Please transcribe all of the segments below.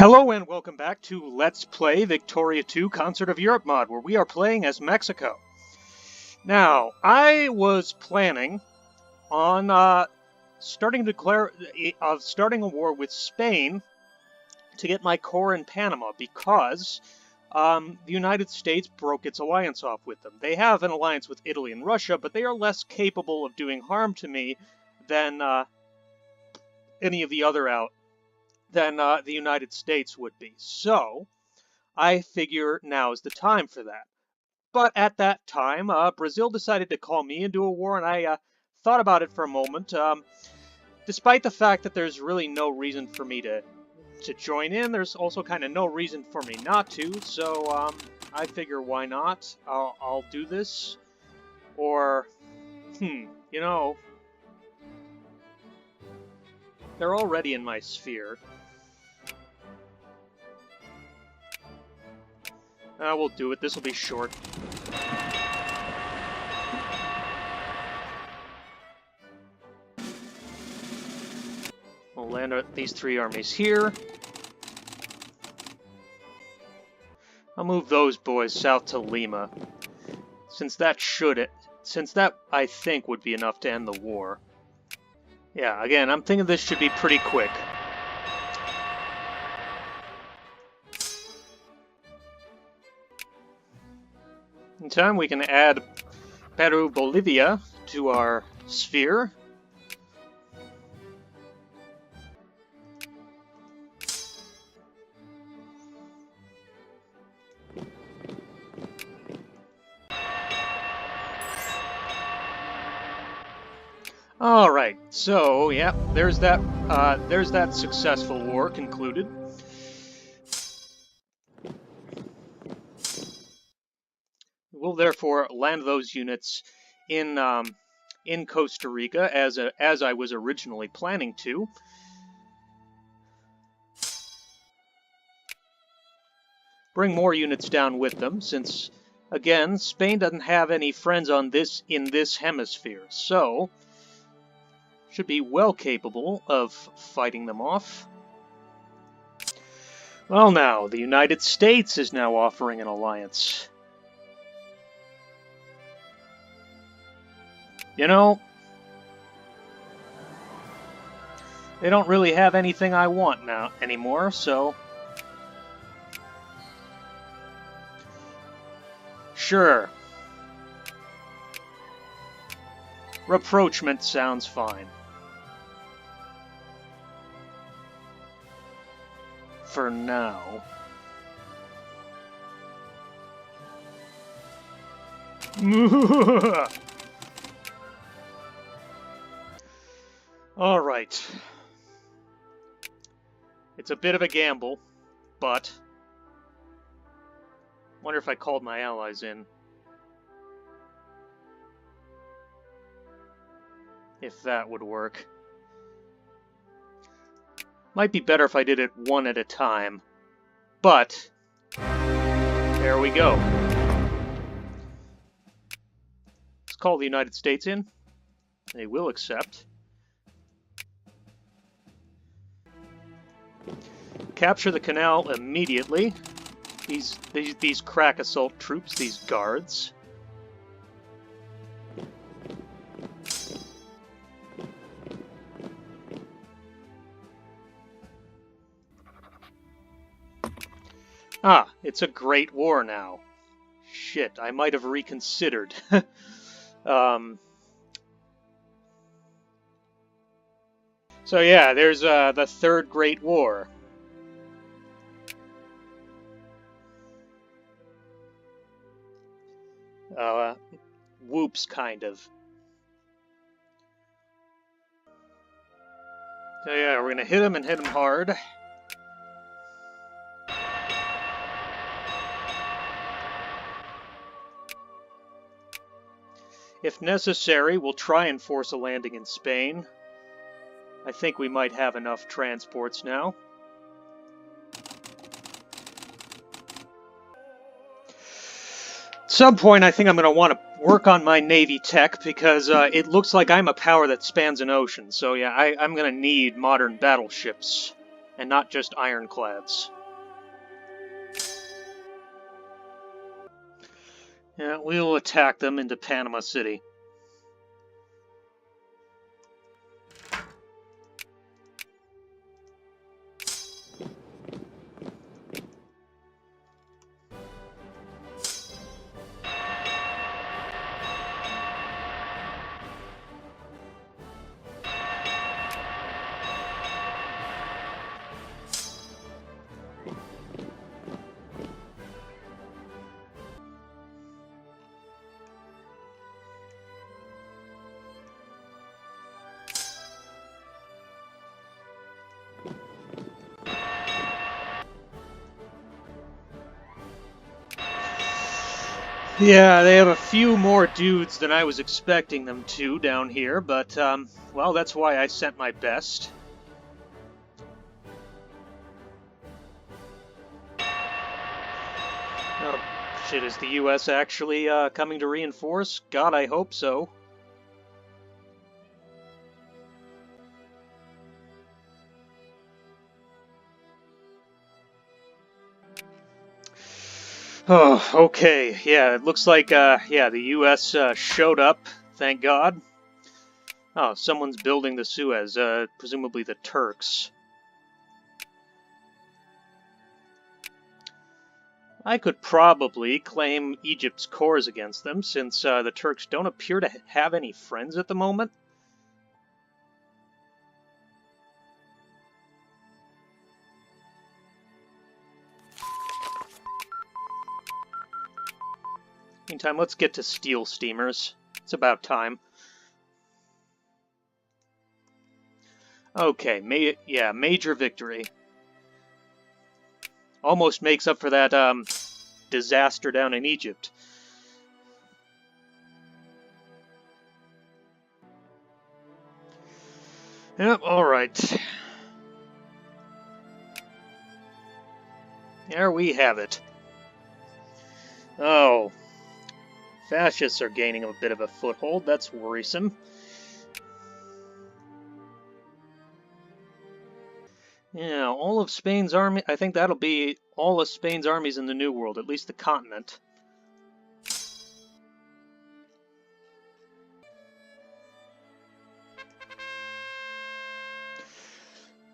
Hello and welcome back to Let's Play Victoria 2 Concert of Europe mod, where we are playing as Mexico. Now, I was planning on starting a war with Spain to get my core in Panama because the United States broke its alliance off with them. They have an alliance with Italy and Russia, but they are less capable of doing harm to me than any of the other than the United States would be. So, I figure now is the time for that. But at that time, Brazil decided to call me into a war, and I thought about it for a moment. Despite the fact that there's really no reason for me to join in, there's also kind of no reason for me not to, so I figure why not? I'll do this. Or, you know, they're already in my sphere. We'll do it. This will be short. We'll land these three armies here. I'll move those boys south to Lima, since that I think would be enough to end the war. Yeah, again, I'm thinking this should be pretty quick. In time, we can add Peru, Bolivia to our sphere. All right, so yeah, there's that successful war concluded. We'll therefore land those units in Costa Rica as I was originally planning to. Bring more units down with them, since again Spain doesn't have any friends in this hemisphere, so should be well capable of fighting them off. Well, now the United States is now offering an alliance. You know, they don't really have anything I want anymore, so sure. Rapprochement sounds fine. For now. Alright. It's a bit of a gamble, but wonder if I called my allies in. If that would work. Might be better if I did it one at a time, but there we go. Let's call the United States in. They will accept. Capture the canal immediately. These crack assault troops, these guards. Ah, it's a great war now. Shit, I might have reconsidered. So yeah, there's the Third Great War. Whoops, kind of. So yeah, we're gonna hit him and hit him hard. If necessary, we'll try and force a landing in Spain. I think we might have enough transports now. At some point, I think I'm going to want to work on my Navy tech, because it looks like I'm a power that spans an ocean. So yeah, I'm going to need modern battleships and not just ironclads. Yeah, we'll attack them into Panama City. Yeah, they have a few more dudes than I was expecting them to down here, but, well, that's why I sent my best. Oh, shit, is the US actually, coming to reinforce? God, I hope so. Oh, okay. Yeah, it looks like, yeah, the US showed up, thank God. Oh, someone's building the Suez, presumably the Turks. I could probably claim Egypt's cores against them, since the Turks don't appear to have any friends at the moment. Meantime, let's get to steel steamers. It's about time. Okay, yeah, major victory. Almost makes up for that, disaster down in Egypt. Yep, alright. There we have it. Oh. Fascists are gaining a bit of a foothold. That's worrisome. Yeah, all of Spain's army... I think that'll be all of Spain's armies in the New World, at least the continent.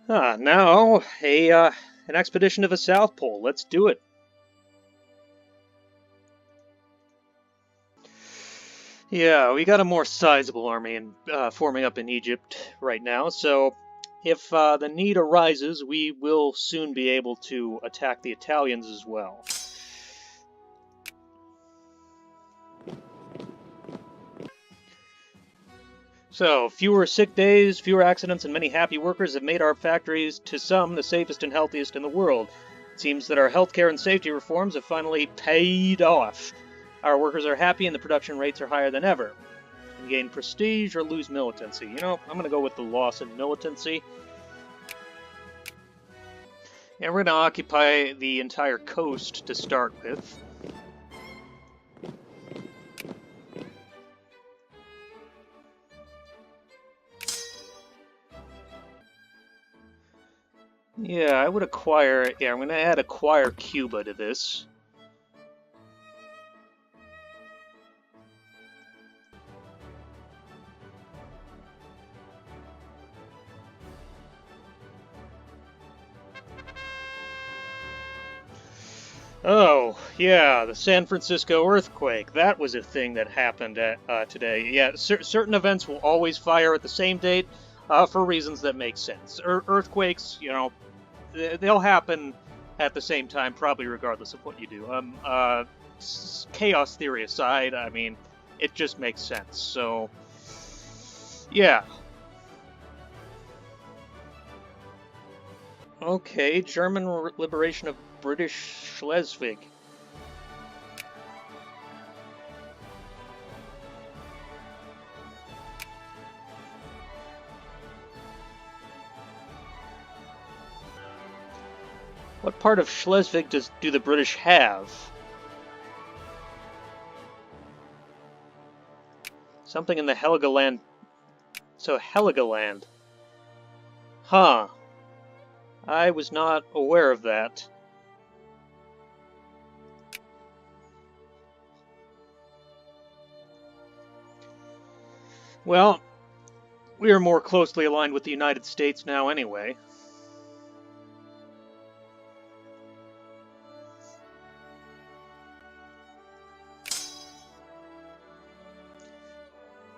Now, an expedition to the South Pole. Let's do it. Yeah, we got a more sizable army forming up in Egypt right now, so if the need arises, we will soon be able to attack the Italians as well. So, fewer sick days, fewer accidents, and many happy workers have made our factories, to some, the safest and healthiest in the world. It seems that our healthcare and safety reforms have finally paid off. Our workers are happy and the production rates are higher than ever. And gain prestige or lose militancy. You know, I'm going to go with the loss in militancy. And we're going to occupy the entire coast to start with. Yeah, I would acquire... Yeah, I'm going to add acquire Cuba to this. Oh, yeah, the San Francisco earthquake. That was a thing that happened today. Yeah, certain events will always fire at the same date for reasons that make sense. Earthquakes, you know, they'll happen at the same time, probably regardless of what you do. Chaos theory aside, I mean, it just makes sense. So, yeah. Okay, German liberation of British Schleswig. What part of Schleswig do the British have? Something in the Heligoland. So Heligoland. Huh. I was not aware of that. Well, we are more closely aligned with the United States now anyway.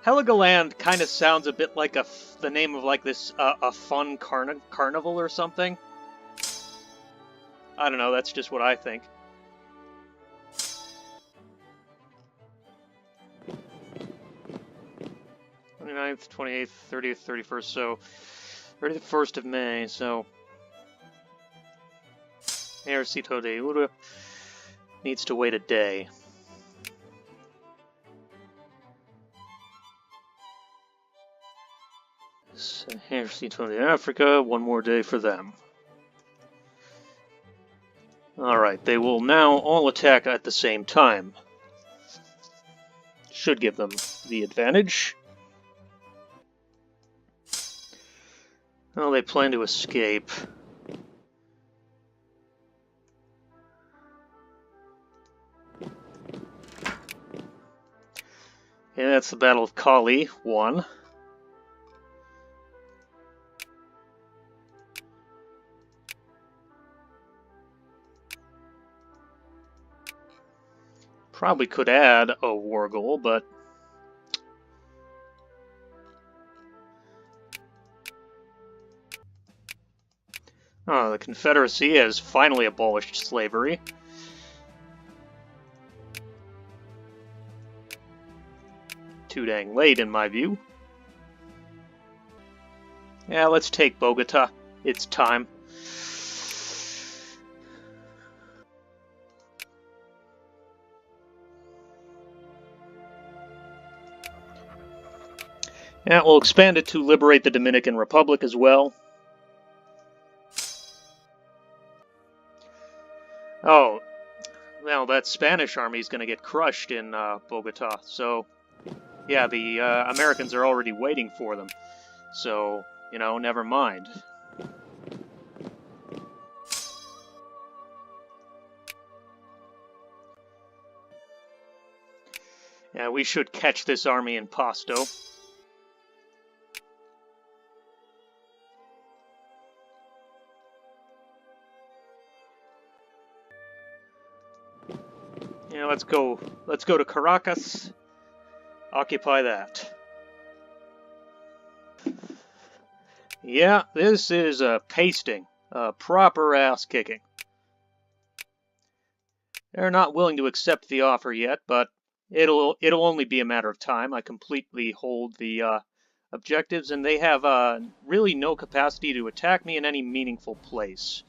Heligoland kind of sounds a bit like the name of like this a fun carnival or something. I don't know, that's just what I think. Ninth, 28th, 30th, 31st, so 31st of May, so Ejercito de Ura needs to wait a day. Ejercito de Africa, one more day for them. Alright, they will now all attack at the same time. Should give them the advantage. Well, they plan to escape. Yeah, that's the Battle of CoE, 1. Probably could add a war goal, but the Confederacy has finally abolished slavery. Too dang late, in my view. Yeah, let's take Bogota. It's time. Yeah, we'll expand it to liberate the Dominican Republic as well. Oh, well, that Spanish army is going to get crushed in Bogota, so yeah, the Americans are already waiting for them. So, you know, never mind. Yeah, we should catch this army in Pasto. Yeah, let's go to Caracas. Occupy that. Yeah, this is a pasting, a proper ass-kicking. They're not willing to accept the offer yet, but it'll only be a matter of time. I completely hold the objectives, and they have really no capacity to attack me in any meaningful place.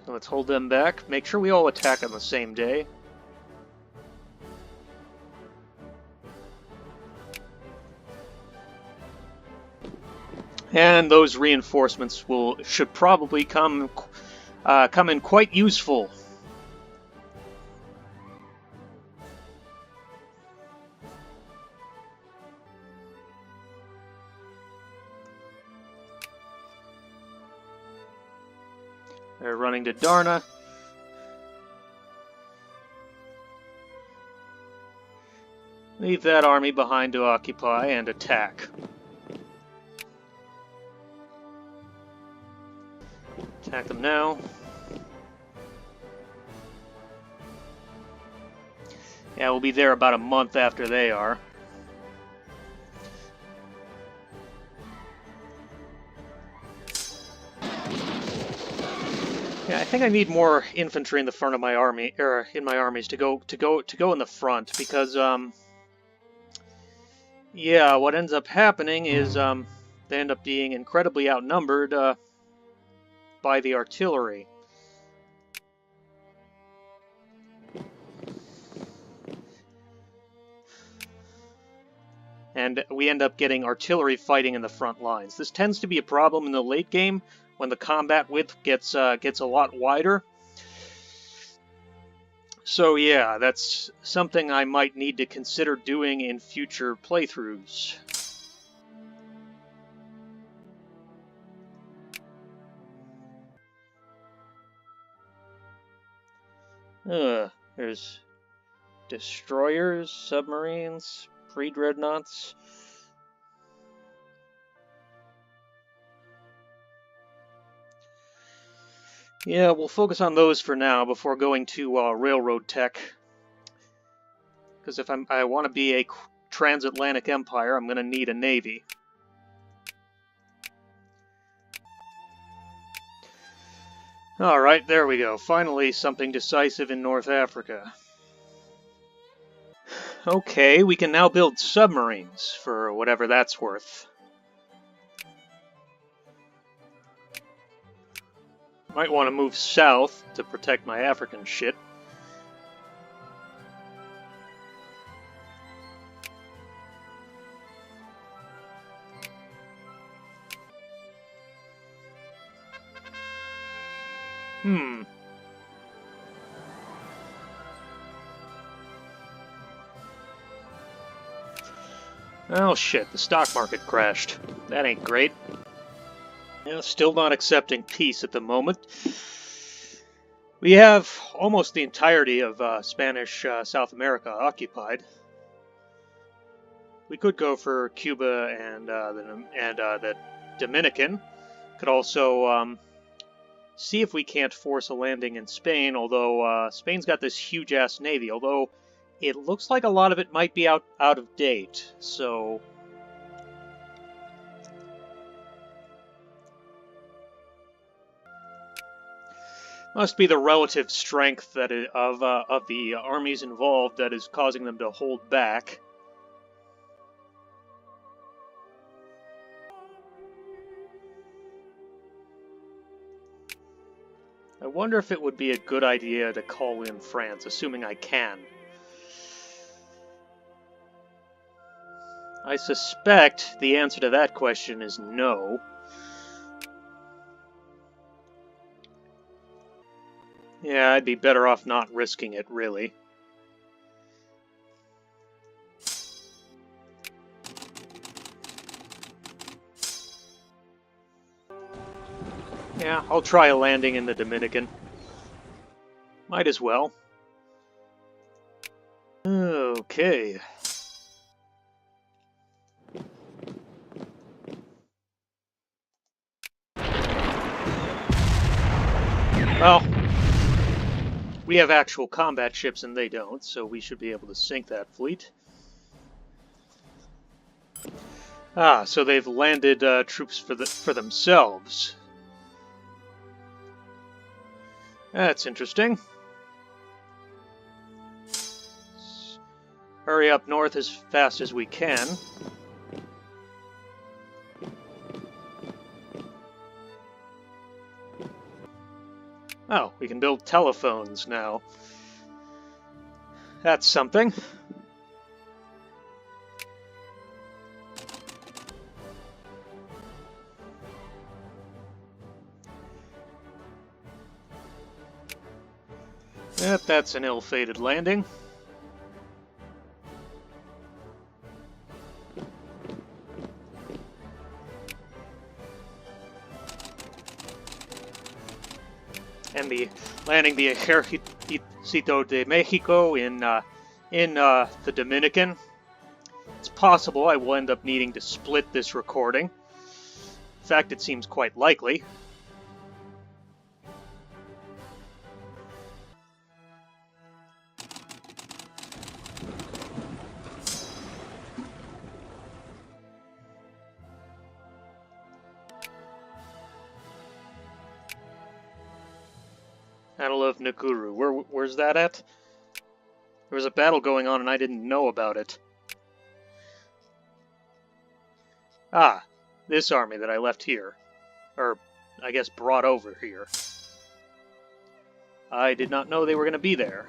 So let's hold them back. Make sure we all attack on the same day. And those reinforcements should probably come in quite useful. They're running to Darna. Leave that army behind to occupy and attack. Attack them now. Yeah, we'll be there about a month after they are. Yeah, I think I need more infantry in the front of my army, or in my armies to go in the front, because yeah, what ends up happening is they end up being incredibly outnumbered by the artillery. And we end up getting artillery fighting in the front lines. This tends to be a problem in the late game when the combat width gets a lot wider. So yeah, that's something I might need to consider doing in future playthroughs. There's destroyers, submarines, pre-dreadnoughts. Yeah, we'll focus on those for now before going to railroad tech. Because if I want to be a transatlantic empire, I'm going to need a navy. Alright, there we go. Finally, something decisive in North Africa. Okay, we can now build submarines, for whatever that's worth. Might want to move south to protect my African shit. Oh shit, the stock market crashed. That ain't great. Yeah, still not accepting peace at the moment. We have almost the entirety of Spanish South America occupied. We could go for Cuba and the Dominican. Could also see if we can't force a landing in Spain, although Spain's got this huge-ass navy, although it looks like a lot of it might be out of date, so... Must be the relative strength that of the armies involved that is causing them to hold back. I wonder if it would be a good idea to call in France, assuming I can. I suspect the answer to that question is no. Yeah, I'd be better off not risking it, really. Yeah, I'll try a landing in the Dominican. Might as well. Okay. Well, we have actual combat ships and they don't, so we should be able to sink that fleet. Ah, so they've landed troops for themselves. That's interesting. Hurry up north as fast as we can. Oh, we can build telephones now. That's something. Yep, that's an ill-fated landing. And landing the Ejército de Mexico in the Dominican. It's possible I will end up needing to split this recording. In fact, it seems quite likely. Battle of Nakuru. Where's that at? There was a battle going on and I didn't know about it. Ah, this army that I left here. Or, I guess brought over here. I did not know they were going to be there.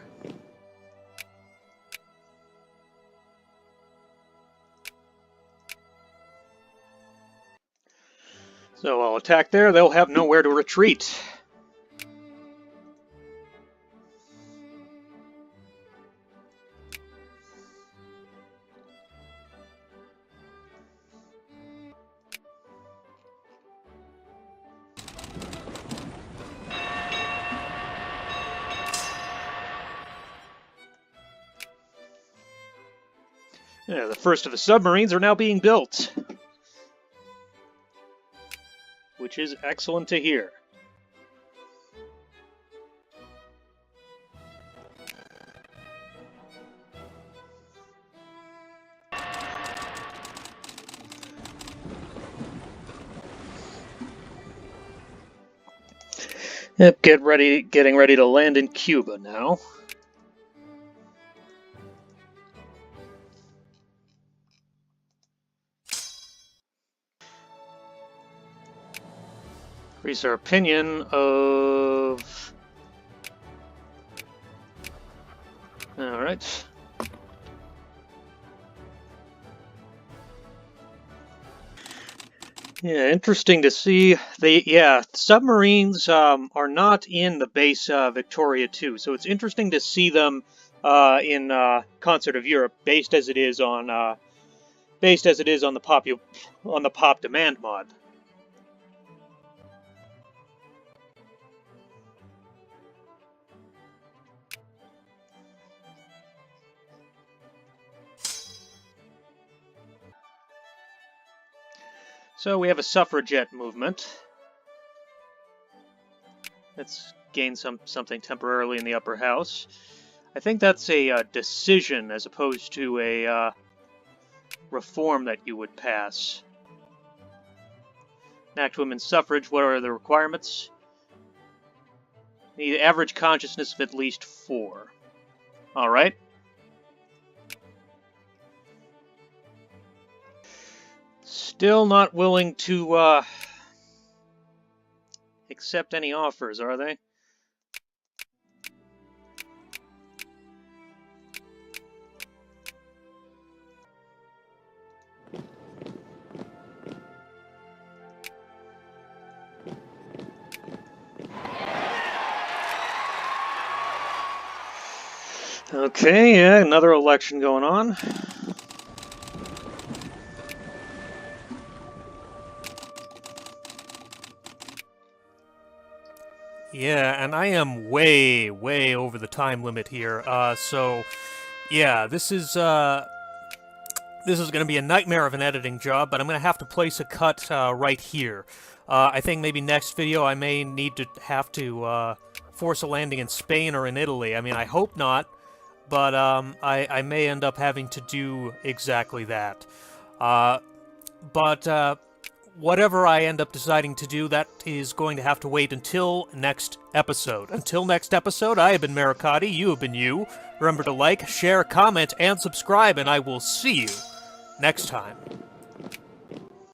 So I'll attack there, they'll have nowhere to retreat. Yeah, the first of the submarines are now being built, which is excellent to hear. Yep, getting ready to land in Cuba now. Increase our opinion of... Alright. Yeah, interesting to see. Submarines are not in the base Victoria 2, so it's interesting to see them in Concert of Europe, based as it is on the Pop Demand mod. So we have a suffragette movement. Let's gain something temporarily in the upper house. I think that's a decision as opposed to a reform that you would pass. Enact women's suffrage. What are the requirements? Need average consciousness of at least 4. Alright. Still not willing to accept any offers, are they? Okay, yeah, another election going on. Yeah, and I am way, way over the time limit here. So, yeah, this is going to be a nightmare of an editing job, but I'm going to have to place a cut right here. I think maybe next video I may need to have to force a landing in Spain or in Italy. I mean, I hope not, but I may end up having to do exactly that. Whatever I end up deciding to do, that is going to have to wait until next episode. Until next episode, I have been Maricotti, you have been you. Remember to like, share, comment, and subscribe, and I will see you next time.